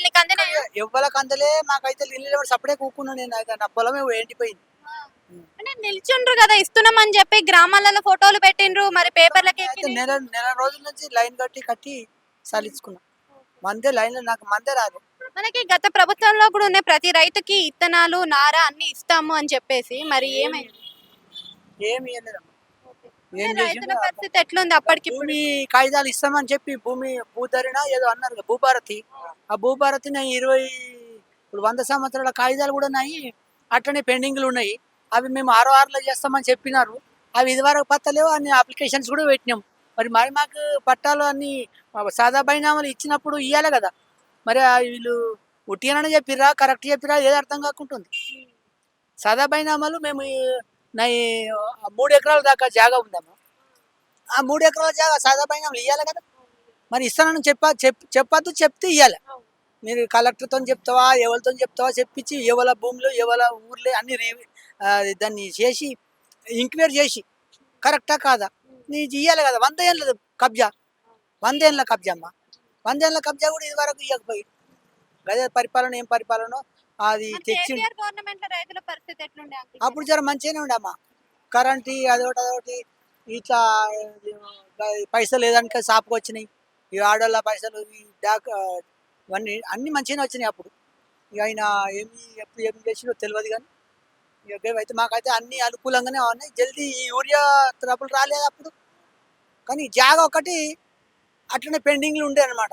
నీకు అందినాయా? ఎవ్వలకు అందలే. మాకైతే నీళ్ళు సప్పుడే కూకున్నా నేను. అయితే నా పొలమే ఎండిపోయింది. అంటే నిల్చుండ్రు కదా ఇస్తున్నామని చెప్పి గ్రామాలలో ఫోటోలు పెట్టిండ్రు మరి పేపర్లకి అయితే ఎక్కినాయి. నెల రోజుల నుంచి లైన్ కట్టి సలించుకున్నా. మందే లైన్లో నాకు మందే రాదు. మనకి గత ప్రభుత్వంలో కూడా ఉన్నాయి ప్రతి రైతుకి ఇత్తనాలు నార అన్ని ఇస్తాము అని చెప్పేసి మరి ఏమైంది? ఏమి ఇయ్యలేదమ్మా. ఏం అంటే రైతుల చేసిండ్రు? పరిస్థితి ఎట్లుంది అప్పటికి ఇప్పుడు? భూమి కాగితాలు ఇస్తామని చెప్పి భూధరిన ఏదో అన్నారు కదా, భూభారతి. ఆ భూభారతి 20 ఇప్పుడు 100 సంవత్సరాల కాగితాలు కూడా ఉన్నాయి. అట్లనే పెండింగ్లు ఉన్నాయి. అవి మేము 6 చేస్తామని చెప్పినారు. అవి ఇదివరకు పత్తలేవు. అన్ని అప్లికేషన్స్ కూడా పెట్టినాం. మరి మాకు పట్టాలు అన్ని సాదా బైనామాలు ఇచ్చినప్పుడు ఇవ్వాలి కదా. మరి వీళ్ళు ఉట్టిగానే చెప్పిర్రా, కరెక్ట్ చెప్పిర్రా, ఏది అర్థం కాకుంటుంది. సాదా బైనామాలు మేము 3 ఎకరాల దాకా జాగా ఉందమ్మా. ఆ 3 ఎకరాల జాగా సాదా బైనామాలు ఇవ్వాలి కదా. మరి ఇస్తానని చెప్పొద్దు, చెప్తే ఇవ్వాలి. మీరు కలెక్టర్తో చెప్తావా, ఎవరితో చెప్తావా చెప్పించి ఎవరి భూములు ఎవరి ఊర్లే అన్ని దాన్ని చేసి ఎంక్వైరీ చేసి కరెక్టా కాదా నీ ఇవ్వాలి కదా. 100 ఏళ్ళ కబ్జా, 100 ఏళ్ళ కబ్జా అమ్మా. 100 ఏళ్ళ కబ్జా కూడా ఇది వరకు ఇవ్వకపోయి గదే పరిపాలన. ఏం పరిపాలన అది మరి తెచ్చి కేసీఆర్ గవర్నమెంట్ లో రైతుల పరిస్థితి ఎట్లుండే అంకుల్? అప్పుడు జర మంచిగానే ఉండమ్మా. కరెంట్ అదొకటి ఇట్లా పైసలు ఏదానిక షాప్కి వచ్చినాయి. ఈ ఆడోళ్ళ పైసలు ఈ ఇవన్నీ అన్నీ మంచిగానే వచ్చినాయి అప్పుడు. ఇక ఆయన ఎప్పుడు ఏం చేసినో తెలియదు కానీ ఇక అయితే మాకైతే అన్ని అనుకూలంగానే ఉన్నాయి. జల్దీ ఈ యూరియా ట్రబుల్ రాలేదు అప్పుడు. కానీ జాగా ఒకటి అట్లనే పెండింగ్లు ఉండే అనమాట.